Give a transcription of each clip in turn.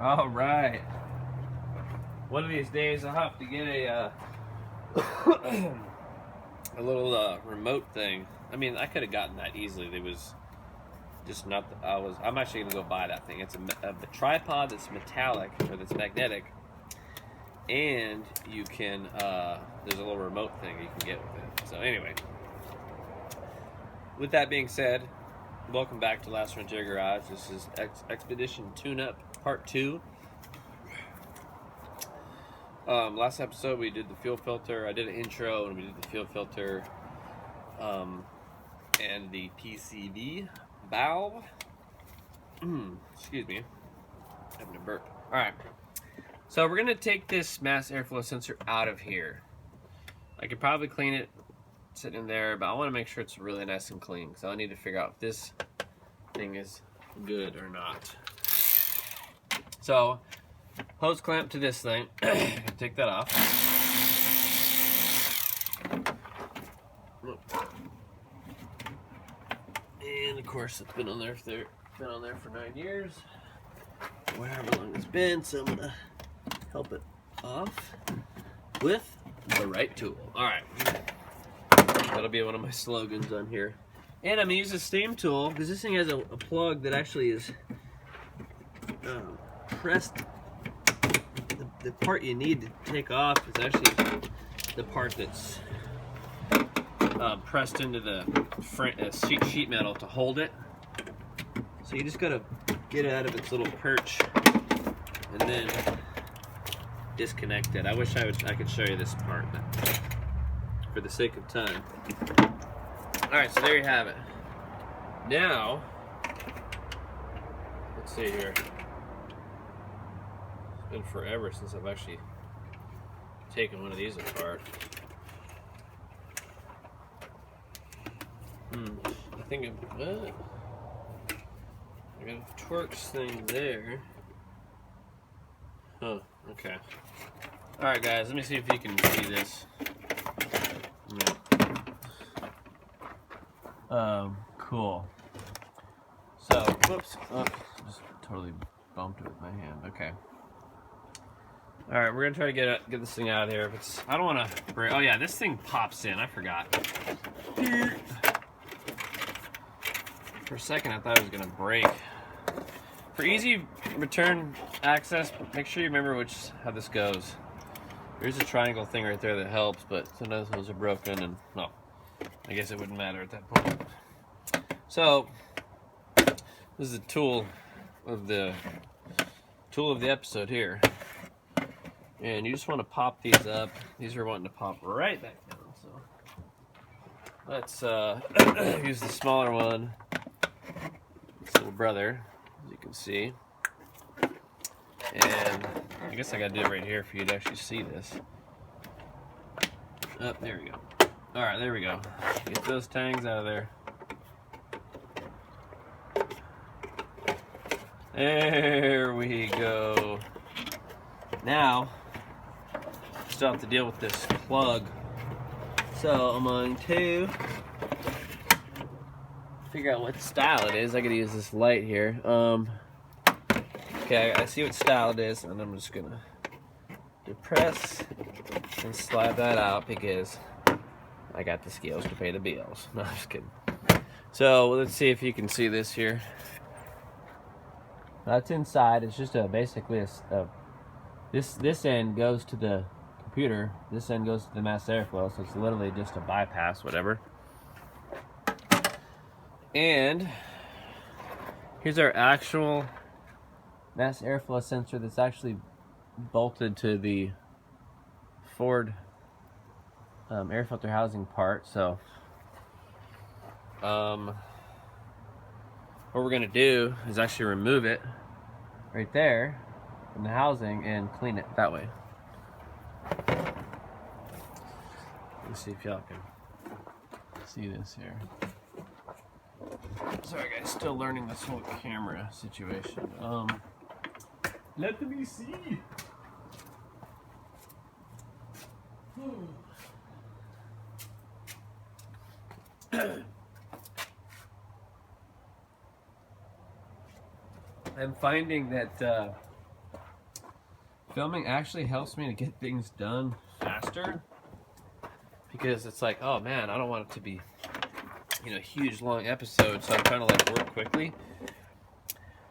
All right. One of these days I'll have to get a a little remote thing. I mean, I could have gotten that easily. It was just not. I'm actually gonna go buy that thing. It's a tripod that's metallic or that's magnetic, and you can. There's a little remote thing you can get with it. So anyway, with that being said, welcome back to Last Frontier Garage. This is Expedition Tune-Up Part 2. Last episode we did the fuel filter. I did an intro and we did the fuel filter and the PCV valve. Excuse me, I'm having a burp. Alright, so we're going to take this mass airflow sensor out of here. I could probably clean it sitting in there, but I want to make sure it's really nice and clean, so I need to figure out if this thing is good or not. So hose clamp to this thing. Take that off. And of course it's been on there for 9 years. Or however long it's been, so I'm gonna help it off with the right tool. Alright. That'll be one of my slogans on here. And I'm gonna use the steam tool because this thing has a plug that actually is pressed. The part you need to take off is actually the part that's pressed into the sheet metal to hold it. So you just gotta get it out of its little perch and then disconnect it. I wish I could show you this part, but for the sake of time. Alright, so there you have it. Now, let's see here. Been forever since I've actually taken one of these apart. I think I got a Torx thing there. Oh, okay. Alright guys, let me see if you can see this. Cool. So, whoops. Oh, just totally bumped it with my hand. Okay. All right, we're gonna try to get this thing out of here. I don't want to break. Oh yeah, this thing pops in. I forgot. For a second, I thought it was gonna break. For easy return access, make sure you remember how this goes. There's a triangle thing right there that helps, but sometimes those are broken, and well, I guess it wouldn't matter at that point. So this is the tool of the episode here. And you just want to pop these up. These are wanting to pop right back down. So let's use the smaller one. This little brother, as you can see. And I guess I gotta do it right here for you to actually see this. Oh, there we go. Alright, there we go. Get those tangs out of there. There we go. Now still have to deal with this plug, so I'm going to figure out what style it is. I gotta use this light here. Okay, I see what style it is, and I'm just gonna depress and slide that out because I got the skills to pay the bills. No, I'm just kidding. So let's see if you can see this here. That's inside. It's just basically this end goes to the computer, this end goes to the mass airflow, so it's literally just a bypass, whatever. And here's our actual mass airflow sensor that's actually bolted to the Ford air filter housing part. So what we're gonna do is actually remove it right there from the housing and clean it that way. Let's see if y'all can see this here. Sorry guys, still learning this whole camera situation. Let me see. I'm finding that Filming actually helps me to get things done faster, because it's like, oh man, I don't want it to be, you know, huge long episodes, so I'm trying to like work quickly.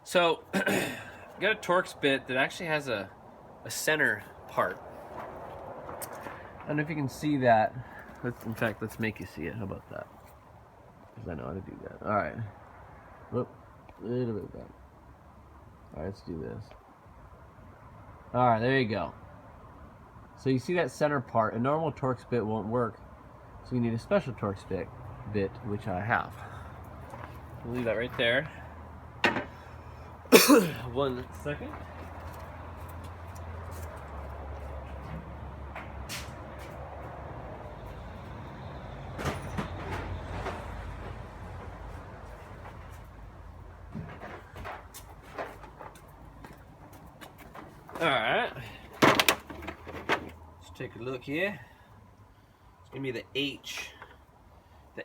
So I got a Torx bit that actually has a center part. I don't know if you can see that. In fact, let's make you see it. How about that? Because I know how to do that. All right. Whoop. A little bit back. All right, let's do this. All right, there you go. So you see that center part. A normal Torx bit won't work, so you need a special Torx bit, which I have. We'll leave that right there. 1 second. Alright, let's take a look here. It's going to be the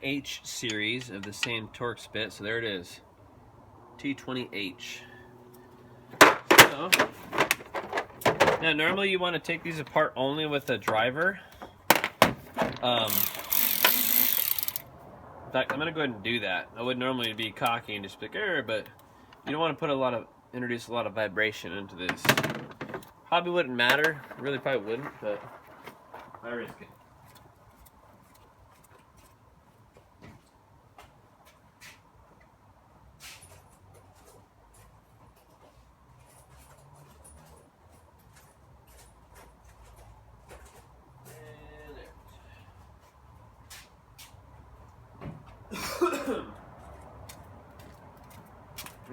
H series of the same Torx bit, so there it is, T20H. So, now normally you want to take these apart only with a driver. In fact, I'm going to go ahead and do that. I would normally be cocky and just be like, but you don't want to introduce a lot of vibration into this. Probably wouldn't matter. Really probably wouldn't, but I risk it.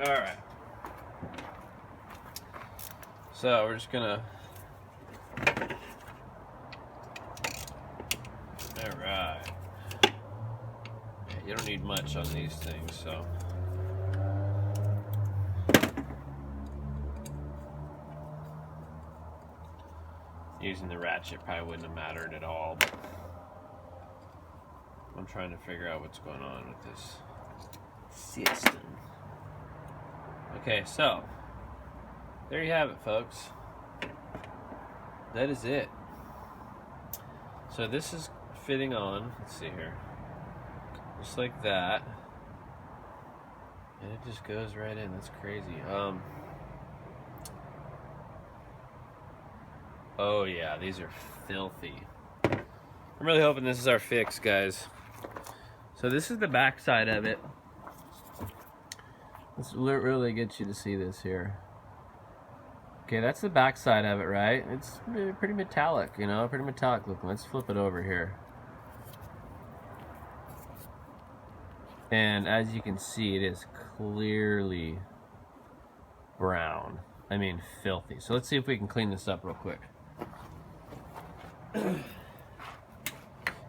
All right. So we're just gonna. All right. You don't need much on these things, so. Using the ratchet probably wouldn't have mattered at all, but I'm trying to figure out what's going on with this system. Okay, so there you have it, folks. That is it. So this is fitting on, let's see here, just like that, and it just goes right in. That's crazy. Oh yeah, these are filthy. I'm really hoping this is our fix, guys. So this is the back side of it. Let's really get you to see this here. Okay, that's the back side of it, right? It's pretty metallic, you know, pretty metallic looking. Let's flip it over here. And as you can see, it is clearly brown. I mean, filthy. So let's see if we can clean this up real quick.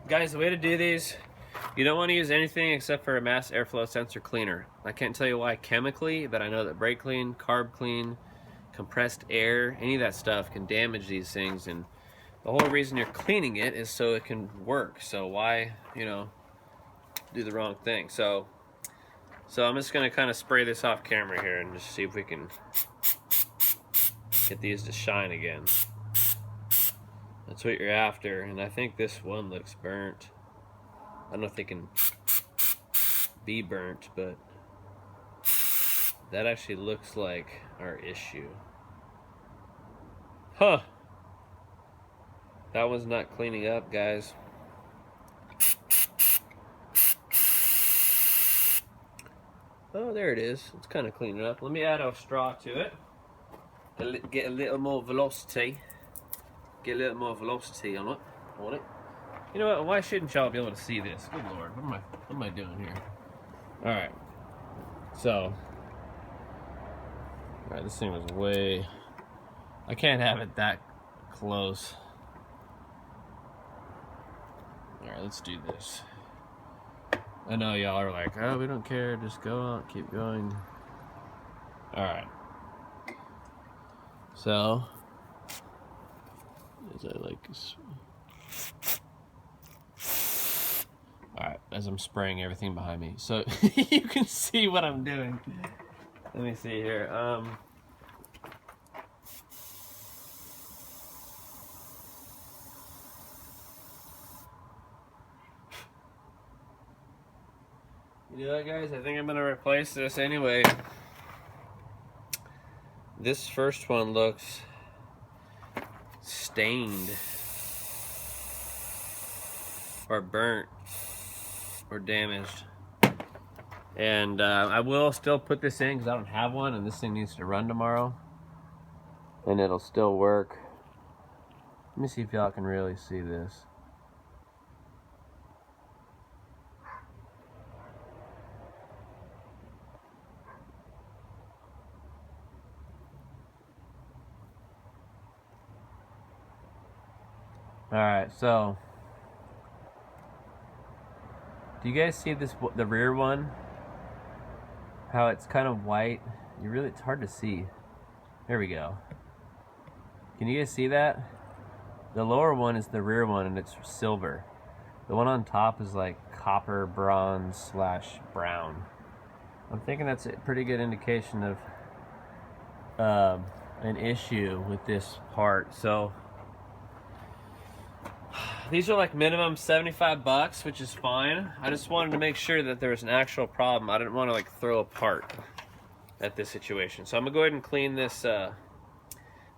Guys, the way to do these, you don't want to use anything except for a mass airflow sensor cleaner. I can't tell you why chemically, but I know that brake clean, carb clean, compressed air, any of that stuff can damage these things, and the whole reason you're cleaning it is so it can work. So why, you know, do the wrong thing? So I'm just gonna kind of spray this off camera here and just see if we can get these to shine again. That's what you're after, and I think this one looks burnt. I don't know if they can be burnt, but that actually looks like our issue. Huh. That one's not cleaning up, guys. Oh, there it is. It's kind of cleaning up. Let me add a straw to it. Get a little more velocity. Get a little more velocity on it. You know what? Why shouldn't y'all be able to see this? Good Lord, what am I doing here? All right. So, all right, this thing was way. I can't have it that close. All right, let's do this. I know y'all are like, oh, we don't care. Just go on, keep going. All right. So, as I like. Alright, as I'm spraying everything behind me. So you can see what I'm doing. Let me see here. You know what, guys? I think I'm gonna replace this anyway. This first one looks stained or burnt or damaged, and I will still put this in because I don't have one, and this thing needs to run tomorrow, and it'll still work. Let me see if y'all can really see this. Alright, so do you guys see this, the rear one? How it's kind of white? It's hard to see. There we go. Can you guys see that? The lower one is the rear one and it's silver. The one on top is like copper, bronze / brown. I'm thinking that's a pretty good indication of an issue with this part. So these are like minimum 75 bucks, which is fine. I just wanted to make sure that there was an actual problem. I didn't want to like throw a part at this situation. So I'm gonna go ahead and clean this. I'm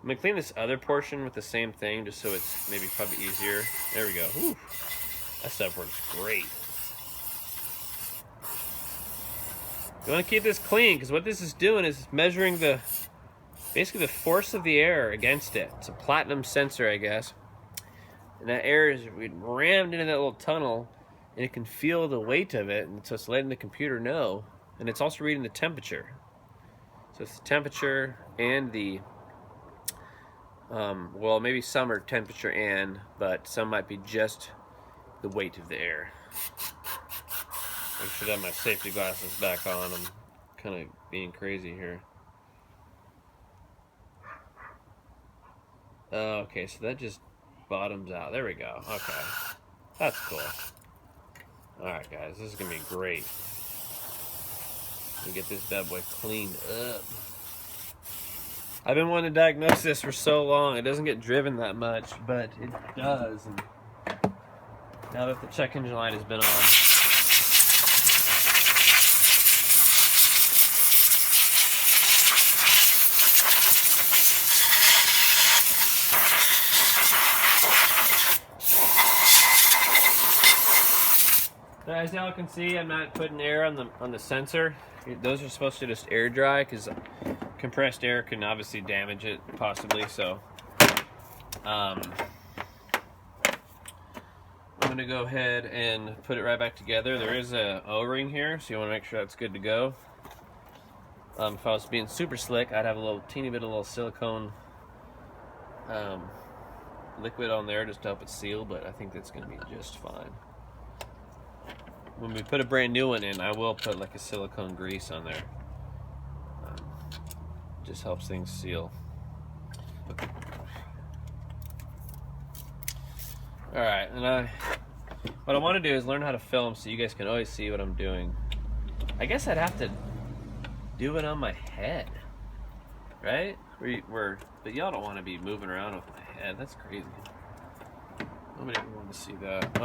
gonna clean this other portion with the same thing, just so it's maybe probably easier. There we go. Whew. That stuff works great. You want to keep this clean because what this is doing is measuring basically the force of the air against it. It's a platinum sensor, I guess. And that air is rammed into that little tunnel, and it can feel the weight of it, and so it's letting the computer know. And it's also reading the temperature. So it's the temperature and the, well, maybe some are temperature but some might be just the weight of the air. I should have my safety glasses back on. I'm kind of being crazy here. Okay, so that just bottoms out. There we go. Okay. That's cool. Alright, guys. This is going to be great. Let me get this bad boy cleaned up. I've been wanting to diagnose this for so long. It doesn't get driven that much, but it does. And now that the check engine light has been on, as y'all can see, I'm not putting air on the sensor. Those are supposed to just air dry because compressed air can obviously damage it possibly. So I'm gonna go ahead and put it right back together. There is a O-ring here, so you want to make sure that's good to go. If I was being super slick, I'd have a little teeny bit of little silicone liquid on there just to help it seal, but I think that's gonna be just fine. When we put a brand new one in, I will put like a silicone grease on there. Just helps things seal. Alright, and what I want to do is learn how to film so you guys can always see what I'm doing. I guess I'd have to do it on my head, right? But y'all don't want to be moving around with my head. That's crazy. Nobody ever wanted to see that.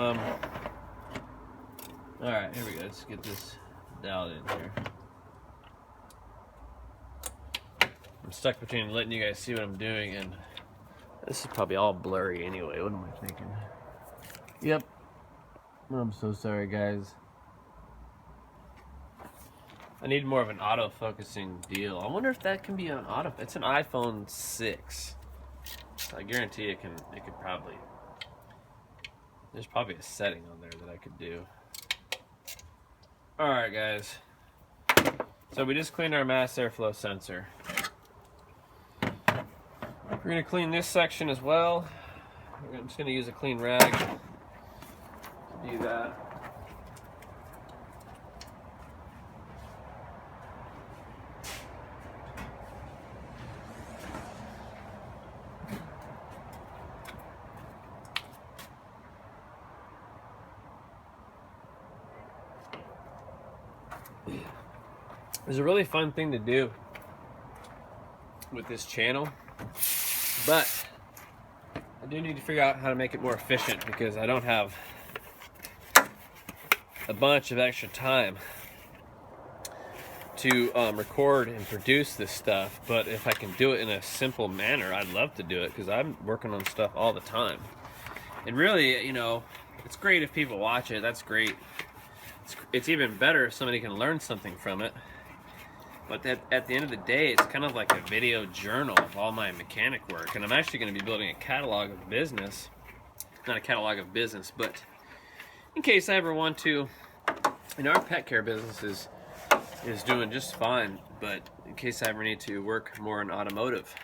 Alright, here we go. Let's get this dialed in here. I'm stuck between letting you guys see what I'm doing and this is probably all blurry anyway. What am I thinking? Yep. I'm so sorry, guys. I need more of an auto-focusing deal. I wonder if that can be on auto. It's an iPhone 6. So I guarantee it could probably. There's probably a setting on there that I could do. Alright, guys. So we just cleaned our mass airflow sensor. We're going to clean this section as well. I'm just going to use a clean rag to do that. It's a really fun thing to do with this channel, but I do need to figure out how to make it more efficient because I don't have a bunch of extra time to record and produce this stuff, but if I can do it in a simple manner, I'd love to do it, because I'm working on stuff all the time. And really, you know, it's great if people watch it. That's great. It's even better if somebody can learn something from it. But at the end of the day, it's kind of like a video journal of all my mechanic work. And I'm actually going to be building a catalog of business. Not a catalog of business, but in case I ever want to. You know, our pet care business is doing just fine, but in case I ever need to work more in automotive,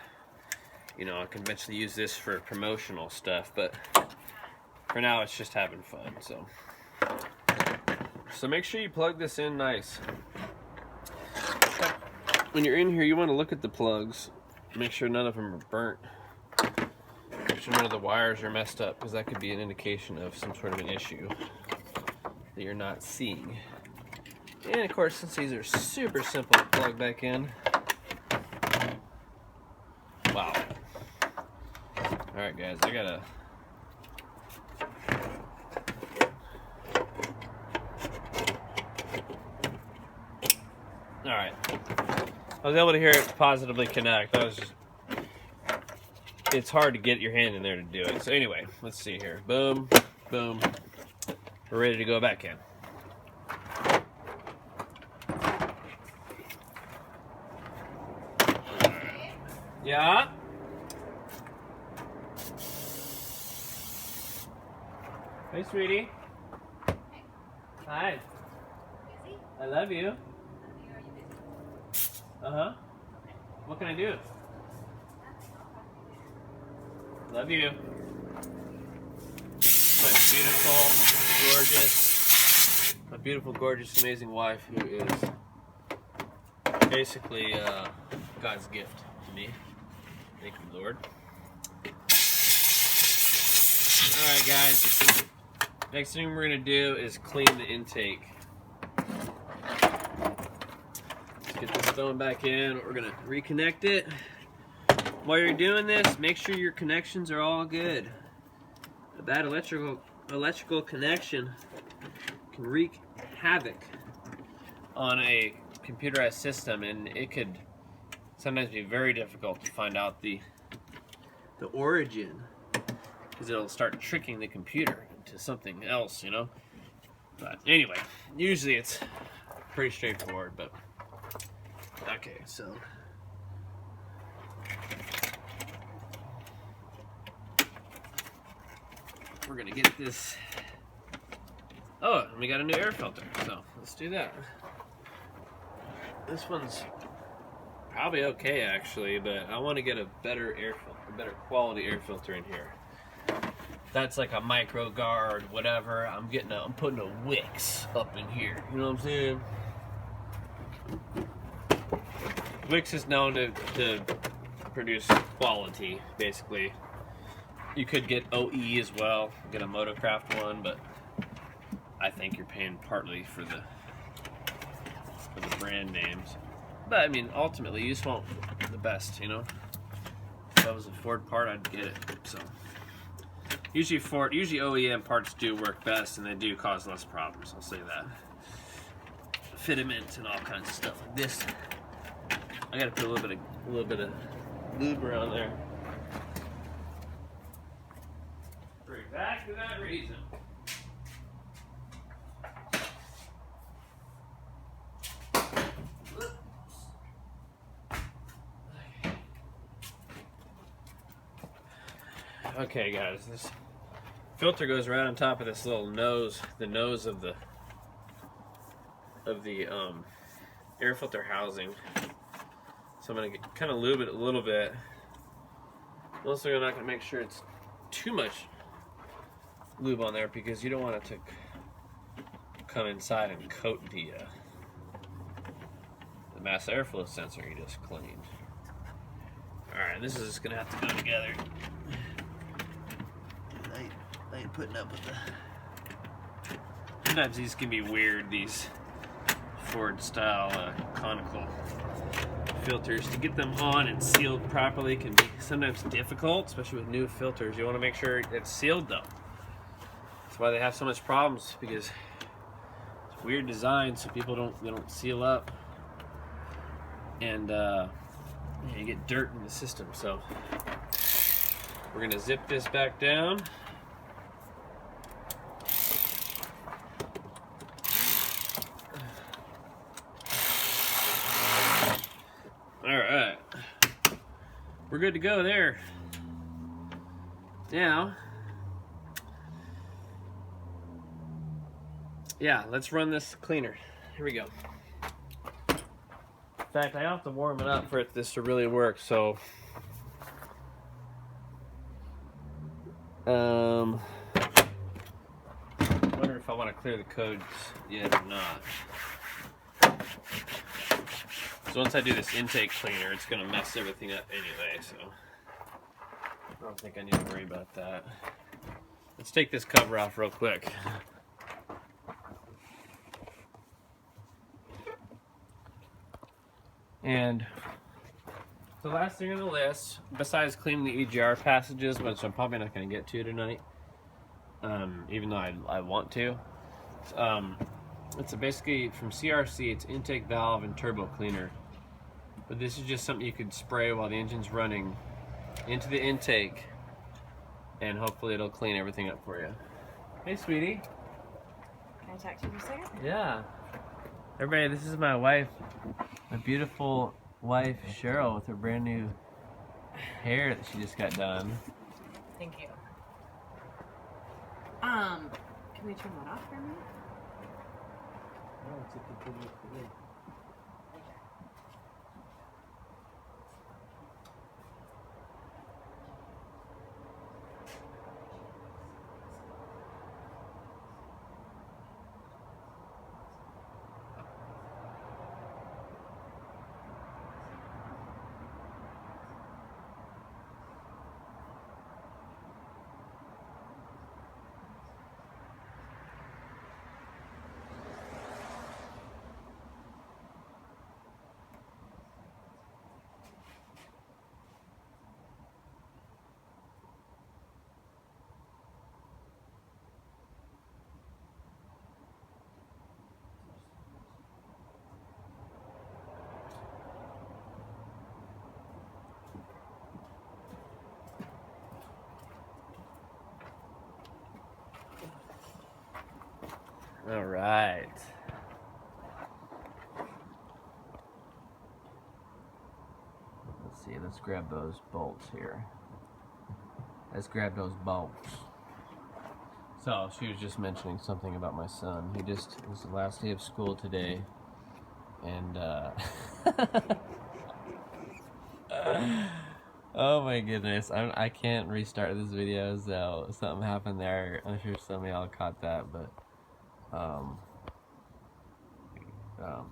you know, I can eventually use this for promotional stuff, but for now it's just having fun. So make sure you plug this in nice. When you're in here, you want to look at the plugs, make sure none of them are burnt, make sure none of the wires are messed up, because that could be an indication of some sort of an issue that you're not seeing. And of course, since these are super simple to plug back in. Wow. Alright guys, I gotta... Alright. I was able to hear it positively connect. That was just... It's hard to get your hand in there to do it. So anyway, let's see here. Boom, boom. We're ready to go back in. Yeah? Hey, sweetie. Hi. Busy? I love you. Are you busy? Uh-huh. What can I do? Love you. My beautiful, gorgeous, amazing wife, who is basically God's gift to me. Thank you, Lord. Alright guys, next thing we're going to do is clean the intake. Let's get this phone back in. We're going to reconnect it. While you're doing this, make sure your connections are all good. A bad electrical connection can wreak havoc on a computerized system, and it could sometimes be very difficult to find out the origin, because it'll start tricking the computer into something else, you know. But anyway, usually it's pretty straightforward. But okay, so we're gonna get this. Oh, and we got a new air filter, so let's do that. This one's probably okay actually, but I want to get a better air filter, a better quality air filter in here. That's like a micro guard, whatever. I'm putting a Wix up in here. You know what I'm saying? Wix is known to produce quality, basically. You could get OE as well, get a Motocraft one, but I think you're paying partly for the brand names. But I mean, ultimately, you just want the best, you know. If that was a Ford part, I'd get it. So usually OEM parts do work best, and they do cause less problems. I'll say that. Fitment and all kinds of stuff like this. I gotta put a little bit of lube around there for exactly that reason. Okay guys, this filter goes right on top of this little nose, the nose of the air filter housing. So I'm gonna kind of lube it a little bit. Also, I'm not gonna make sure it's too much lube on there, because you don't want it to come inside and coat the mass airflow sensor you just cleaned. All right, this is just gonna have to go together. I ain't putting up with the... Sometimes these can be weird, these Ford style conical filters. To get them on and sealed properly can be sometimes difficult, especially with new filters. You want to make sure it's sealed though. That's why they have so much problems, because it's weird design, so people don't seal up. and you get dirt in the system. So we're gonna zip this back down. All right, we're good to go there. Now, yeah, let's run this cleaner. Here we go. In fact, I have to warm it up for this to really work, so I wonder if I want to clear the codes yet or not. So once I do this intake cleaner, it's going to mess everything up anyway, so I don't think I need to worry about that. Let's take this cover off real quick. And the last thing on the list, besides cleaning the EGR passages, which I'm probably not going to get to tonight, even though I want to, it's basically from CRC, it's intake valve and turbo cleaner. But this is just something you could spray while the engine's running into the intake, and hopefully it'll clean everything up for you. Hey, sweetie. Can I talk to you for a second? Yeah. Everybody, this is my wife, my beautiful wife, Cheryl, with her brand new hair that she just got done. Thank you. Can we turn that off for a minute? All right. Let's see, let's grab those bolts here. Let's grab those bolts. So, she was just mentioning something about my son. It was the last day of school today, and oh my goodness, I can't restart this video, so something happened there. I'm sure some of y'all caught that, but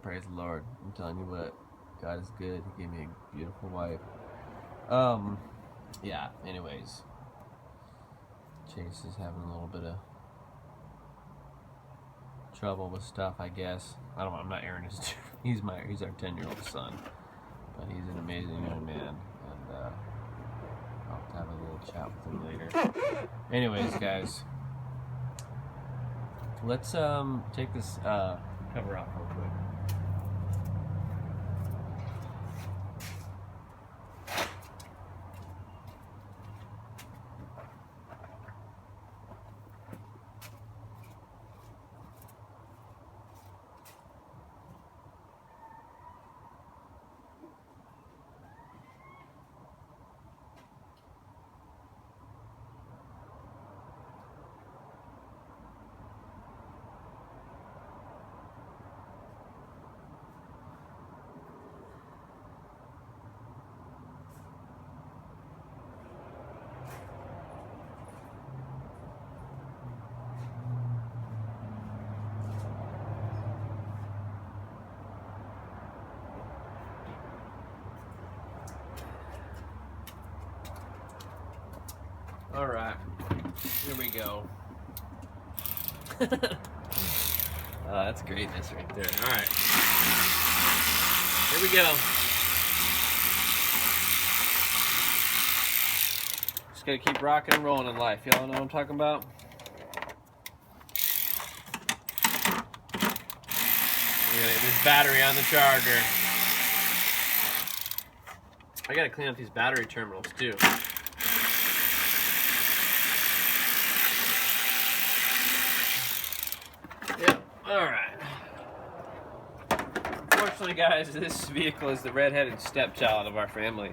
praise the Lord. I'm telling you what, God is good. He gave me a beautiful wife. Yeah, anyways, Chase is having a little bit of trouble with stuff, I guess. I don't know, I'm not Aaron, he's our 10-year-old son, but he's an amazing young man, and I'll have to have a little chat with him later. Anyways, guys, let's take this cover off real quick. All right, here we go. That's greatness right there. All right, here we go. Just gotta keep rocking and rolling in life. Y'all know what I'm talking about? We're gonna get this battery on the charger. I gotta clean up these battery terminals too. Yep, alright. Unfortunately, guys, this vehicle is the redheaded stepchild of our family.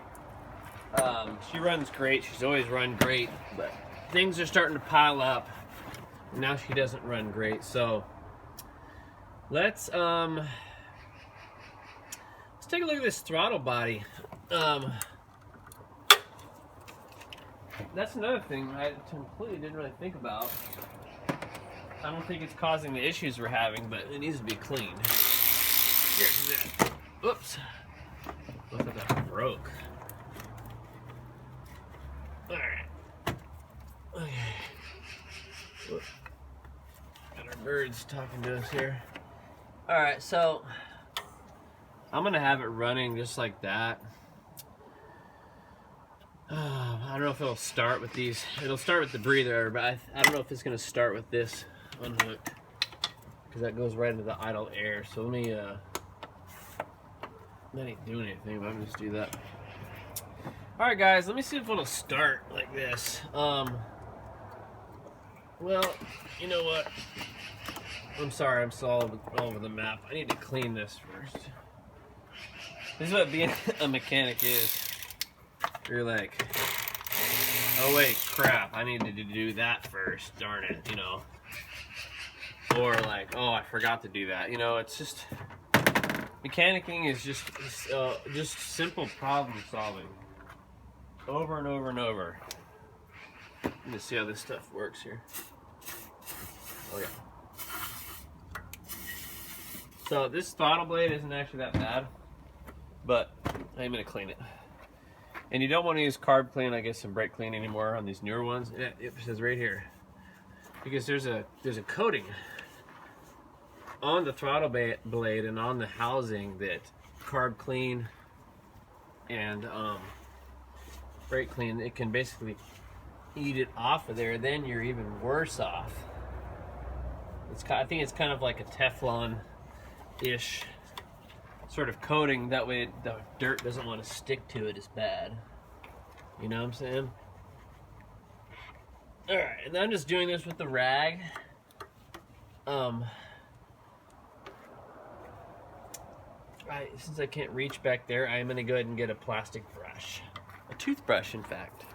She runs great, she's always run great, but things are starting to pile up. Now she doesn't run great, so let's take a look at this throttle body. That's another thing I completely didn't really think about. I don't think it's causing the issues we're having, but it needs to be cleaned. Here's that. Oops. Looks like that broke. Alright. Okay. Whoop. Got our birds talking to us here. Alright, so I'm gonna have it running just like that. I don't know if it'll start with these. It'll start with the breather, but I don't know if it's gonna start with this unhooked, because that goes right into the idle air. So let me that ain't doing anything, but I'm gonna just do that. Alright guys, let me see if it'll start like this. Well, you know what? I'm sorry, I'm still all over the map. I need to clean this first. This is what being a mechanic is. You're like, oh wait, crap, I needed to do that first, darn it, you know. Or like, oh, I forgot to do that. You know, it's just, mechanicking is just simple problem solving. Over and over and over. Let me see how this stuff works here. Oh yeah. So this throttle blade isn't actually that bad, but I'm gonna clean it. And you don't want to use carb clean, I guess, and brake clean anymore on these newer ones. It says right here, because there's a coating on the throttle blade and on the housing that carb clean and brake clean, it can basically eat it off of there. Then you're even worse off. I think it's kind of like a Teflon-ish sort of coating. That way the dirt doesn't want to stick to it as bad. You know what I'm saying? Alright, and I'm just doing this with the rag. Since I can't reach back there, I'm going to go ahead and get a plastic brush. A toothbrush, in fact.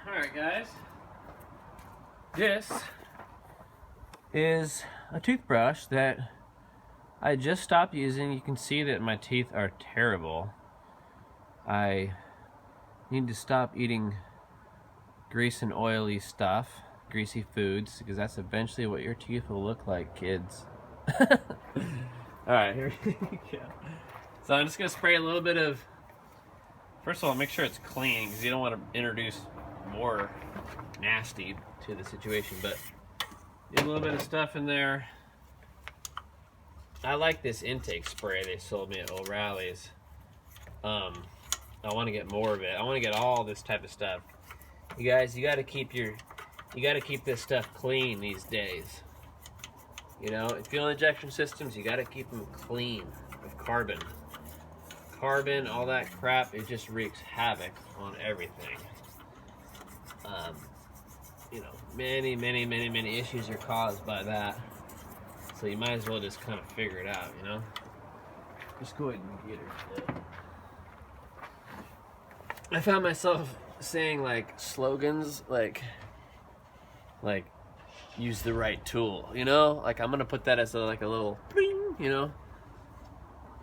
Alright guys, this is a toothbrush that I just stopped using. You can see that my teeth are terrible. I need to stop eating grease and oily stuff, greasy foods, because that's eventually what your teeth will look like, kids. Alright, here we go. So I'm just going to spray a little bit of, first of all, make sure it's clean, because you don't want to introduce more nasty to the situation, but get a little bit of stuff in there. I like this intake spray they sold me at O'Reilly's. I want to get more of it. I want to get all this type of stuff. You guys, you got to keep this stuff clean these days. You know, fuel injection systems, you got to keep them clean with carbon. Carbon, all that crap, it just wreaks havoc on everything. You know, many issues are caused by that. So you might as well just kind of figure it out, you know? Just go ahead and get her. I found myself saying like slogans like use the right tool, you know? Like I'm gonna put that as like a little bling, you know?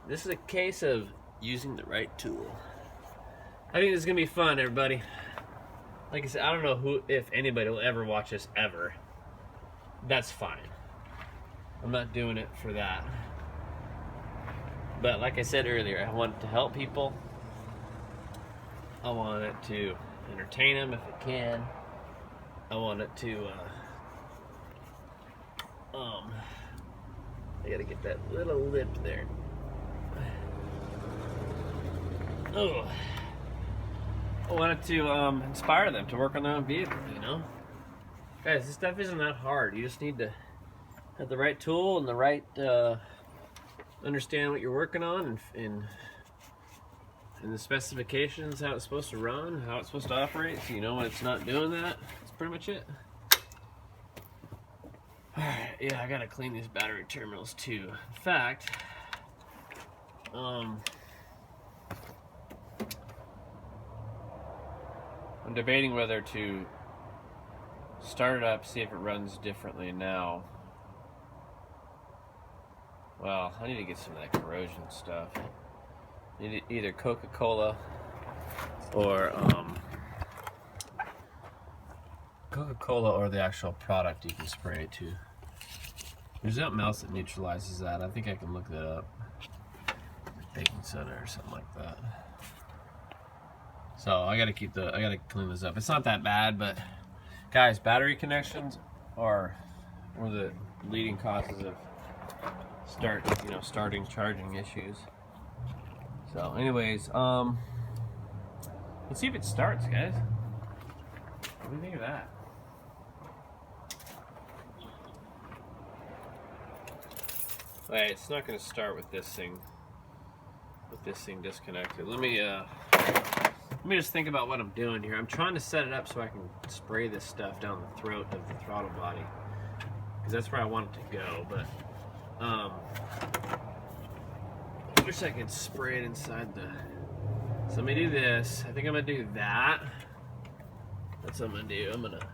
This is a case of using the right tool. I think this is gonna be fun, everybody. Like I said, I don't know if anybody will ever watch this ever. That's fine. I'm not doing it for that. But like I said earlier, I want it to help people. I want it to entertain them if it can. I want it to, I gotta get that little lip there. Oh, I wanted to inspire them to work on their own vehicle, you know? Guys, this stuff isn't that hard. You just need to have the right tool and the right, understand what you're working on and the specifications, how it's supposed to run, how it's supposed to operate, so you know when it's not doing that. That's pretty much it. Alright, yeah, I gotta clean these battery terminals too. In fact, I'm debating whether to start it up, see if it runs differently now. Well, I need to get some of that corrosion stuff. I need either Coca-Cola or Coca-Cola or the actual product you can spray it to. There's something else that neutralizes that. I think I can look that up. Baking soda or something like that. So I gotta clean this up. It's not that bad, but guys, battery connections are one of the leading causes of starting charging issues. So anyways, let's see if it starts, guys. What do you think of that? Wait, it's not going to start with this thing disconnected. Let me just think about what I'm doing here. I'm trying to set it up so I can spray this stuff down the throat of the throttle body, because that's where I want it to go. But I wish I could spray it inside the. So let me do this. I think I'm gonna do that. That's what I'm gonna do. I'm gonna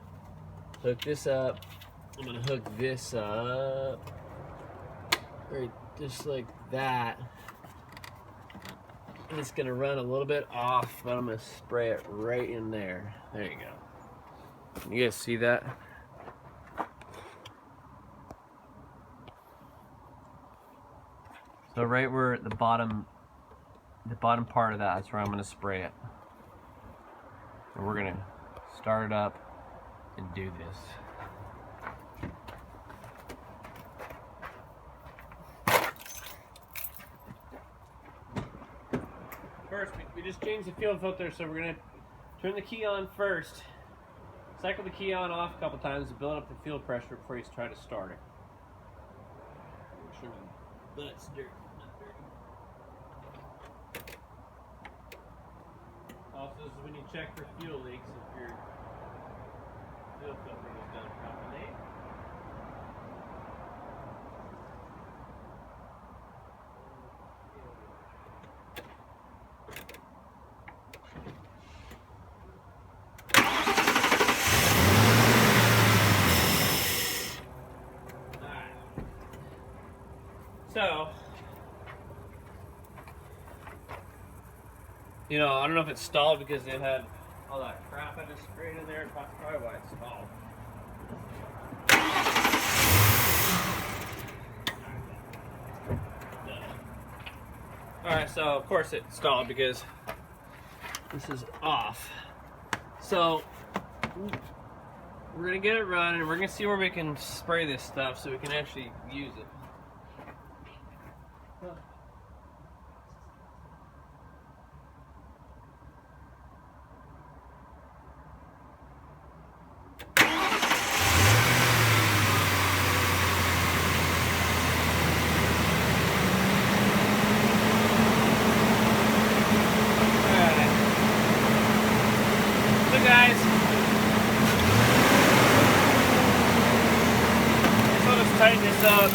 hook this up. I'm gonna hook this up. Right, just like that. And it's gonna run a little bit off, but I'm gonna spray it right in there. There you go. You guys see that? So right where the bottom part of that's where I'm gonna spray it. And we're gonna start it up and do this. First, we just changed the fuel filter, so we're gonna turn the key on first. Cycle the key on off a couple times to build up the fuel pressure before you try to start it. Make sure my butt's dirty. Also, this is when you check for fuel leaks if your fuel filter was done properly. So, you know, I don't know if it's stalled because they've had all that crap I just sprayed in there. That's probably why it's stalled. Alright, so of course it stalled because this is off. So, we're going to get it running and we're going to see where we can spray this stuff so we can actually use it. Guys, so let's tighten this up.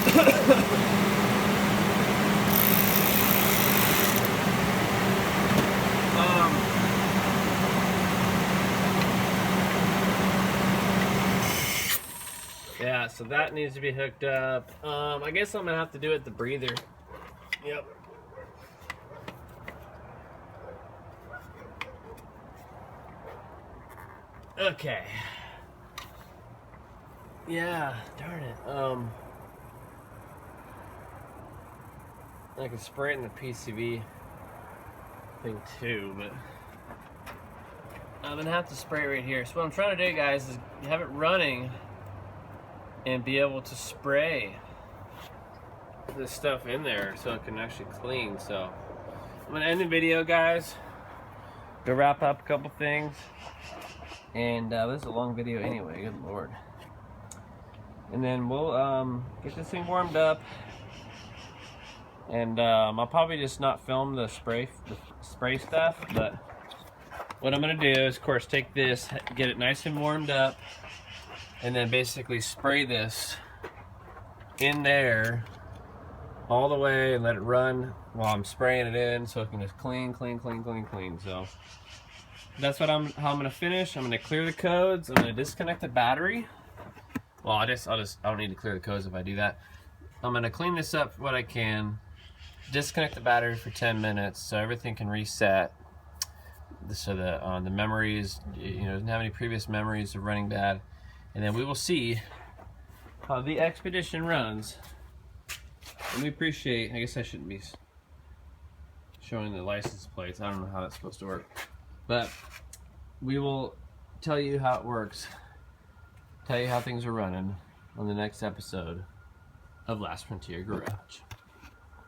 Yeah, so that needs to be hooked up. I guess I'm gonna have to do it the breather. Yep. Okay. Yeah, darn it. I can spray it in the PCB thing too, but I'm gonna have to spray it right here. So what I'm trying to do, guys, is have it running and be able to spray this stuff in there so it can actually clean. So I'm gonna end the video, guys. go wrap up a couple things. And this is a long video anyway, good lord. And then we'll get this thing warmed up. And I'll probably just not film the spray stuff, but what I'm gonna do is, of course, take this, get it nice and warmed up, and then basically spray this in there all the way and let it run while I'm spraying it in, so it can just clean. So that's what how I'm gonna finish. I'm gonna clear the codes. I'm gonna disconnect the battery. Well, I don't need to clear the codes if I do that. I'm gonna clean this up what I can. Disconnect the battery for 10 minutes so everything can reset, so that the memories, doesn't have any previous memories of running bad, and then we will see how the Expedition runs. And we appreciate, I guess I shouldn't be showing the license plates, I don't know how that's supposed to work, but we will tell you how it works, tell you how things are running on the next episode of Last Frontier Garage.